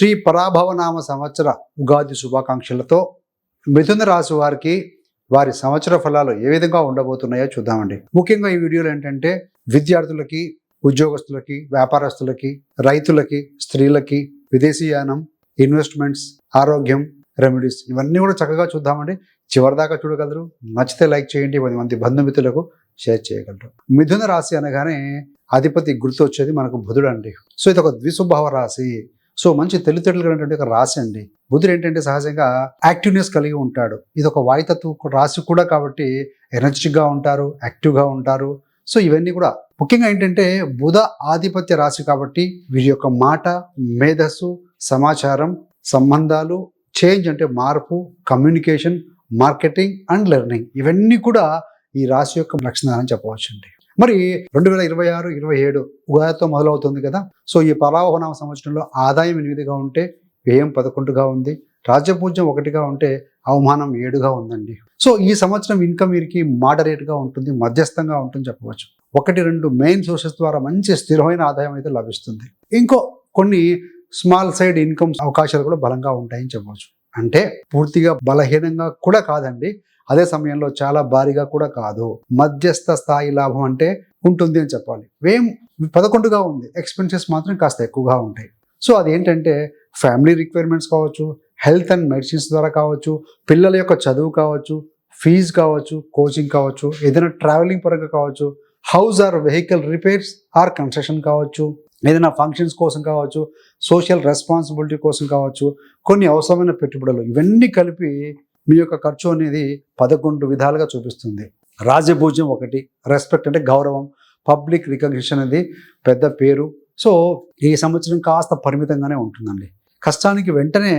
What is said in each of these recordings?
శ్రీ పరాభవనామ సంవత్సర ఉగాది శుభాకాంక్షలతో మిథున రాశి వారికి వారి సంవత్సర ఫలాలు ఏ విధంగా ఉండబోతున్నాయో చూద్దామండి. ముఖ్యంగా ఈ వీడియోలో ఏంటంటే విద్యార్థులకి, ఉద్యోగస్తులకి, వ్యాపారస్తులకి, రైతులకి, స్త్రీలకి, విదేశీయానం, ఇన్వెస్ట్మెంట్స్, ఆరోగ్యం, రెమెడీస్ ఇవన్నీ కూడా చక్కగా చూద్దామండి. చివరిదాకా చూడగలరు. నచ్చితే లైక్ చేయండి, 10 మంది బంధుమిత్రులకు షేర్ చేయగలరు. మిథున రాశి అనగానే అధిపతి గుర్తు వచ్చేది మనకు బుధుడు అండి. సో ఇది ఒక ద్విస్వభావ రాశి. సో మంచి తెలివితేటలుగా ఒక రాశి అండి. బుధుడు ఏంటంటే సహజంగా యాక్టివ్నెస్ కలిగి ఉంటాడు. ఇది ఒక వాయుతత్వ రాశి కూడా కాబట్టి ఎనర్జెటిక్గా ఉంటారు, యాక్టివ్గా ఉంటారు. సో ఇవన్నీ కూడా ముఖ్యంగా ఏంటంటే బుధ ఆధిపత్య రాశి కాబట్టి వీరి యొక్క మాట, మేధస్సు, సమాచారం, సంబంధాలు, చేంజ్ అంటే మార్పు, కమ్యూనికేషన్, మార్కెటింగ్ అండ్ లెర్నింగ్ ఇవన్నీ కూడా ఈ రాశి యొక్క లక్షణాలని చెప్పవచ్చండి. మరి 2026-27 ఉగాదితో మొదలవుతుంది కదా. సో ఈ పరావహనామ సంవత్సరంలో ఆదాయం 8గా ఉంటే వ్యయం 11గా ఉంది, రాజ్యపూజ్యం 1గా ఉంటే అవమానం 7గా ఉందండి. సో ఈ సంవత్సరం ఇన్కమ్ వీరికి మోడరేట్గా ఉంటుంది, మధ్యస్థంగా ఉంటుంది చెప్పవచ్చు. 1-2 మెయిన్ సోర్సెస్ ద్వారా మంచి స్థిరమైన ఆదాయం అయితే లభిస్తుంది. ఇంకో కొన్ని స్మాల్ సైడ్ ఇన్కమ్ అవకాశాలు కూడా బలంగా ఉంటాయని చెప్పవచ్చు. అంటే పూర్తిగా బలహీనంగా కూడా కాదండి, అదే సమయంలో చాలా భారీగా కూడా కాదు. మధ్యస్థ స్థాయి లాభం అంటే ఉంటుంది అని చెప్పాలి. వ్యయం 11గా ఉంది, ఎక్స్పెన్సెస్ మాత్రం కాస్త ఎక్కువగా ఉంటాయి. సో అదేంటంటే ఫ్యామిలీ రిక్వైర్మెంట్స్ కావచ్చు, హెల్త్ అండ్ మెడిసిన్స్ ద్వారా కావచ్చు, పిల్లల యొక్క చదువు కావచ్చు, ఫీజు కావచ్చు, కోచింగ్ కావచ్చు, ఏదైనా ట్రావెలింగ్ పరంగా కావచ్చు, house or vehicle repairs or construction కావచ్చు, ఏదైనా ఫంక్షన్స్ కోసం కావచ్చు, సోషల్ రెస్పాన్సిబిలిటీ కోసం కావచ్చు, కొన్ని అవసరమైన పెట్టుబడులు ఇవన్నీ కలిపి మీ యొక్క ఖర్చు అనేది 11 విధాలుగా చూపిస్తుంది. రాజ్యభూజ్యం 1, రెస్పెక్ట్ అంటే గౌరవం, పబ్లిక్ రికగ్నిషన్ అనేది పెద్ద పేరు. సో ఈ సంవత్సరం కాస్త పరిమితంగానే ఉంటుందండి. కష్టానికి వెంటనే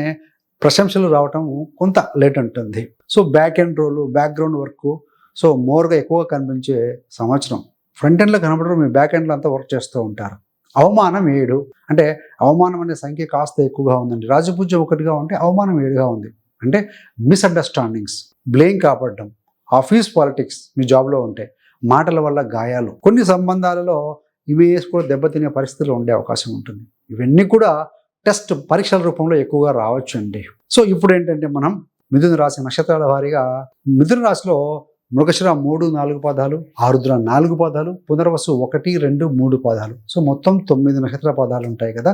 ప్రశంసలు రావటం కొంత లేట్ ఉంటుంది. సో బ్యాక్ ఎండ్ రోలు, బ్యాక్గ్రౌండ్ వర్క్ సో మోర్గా ఎక్కువగా కనిపించే సంవత్సరం. ఫ్రంట్ ఎండ్లో కనబడరు, మీ బ్యాక్ ఎండ్లో అంతా వర్క్ చేస్తూ ఉంటారు. అవమానం 7 అంటే అవమానం అనే సంఖ్య కాస్త ఎక్కువగా ఉందండి. రాజపూజ్యం 1గా ఉంటే అవమానం 7గా ఉంది. అంటే మిస్అండర్స్టాండింగ్స్, బ్లేమ్ కాపాడడం, ఆఫీస్ పాలిటిక్స్ మీ జాబ్లో ఉంటే, మాటల వల్ల గాయాలు, కొన్ని సంబంధాలలో ఇమేజ్ కూడా దెబ్బతినే పరిస్థితులు ఉండే అవకాశం ఉంటుంది. ఇవన్నీ కూడా టెస్ట్ పరీక్షల రూపంలో ఎక్కువగా రావచ్చు అండి. సో ఇప్పుడు ఏంటంటే మనం మిథున రాశి నక్షత్రాల వారీగా మిథున రాశిలో మృగశిర 3-4 పాదాలు, ఆరుద్ర 4 పాదాలు, పునర్వసు 1-2-3 పాదాలు, సో మొత్తం 9 నక్షత్ర పాదాలు ఉంటాయి కదా.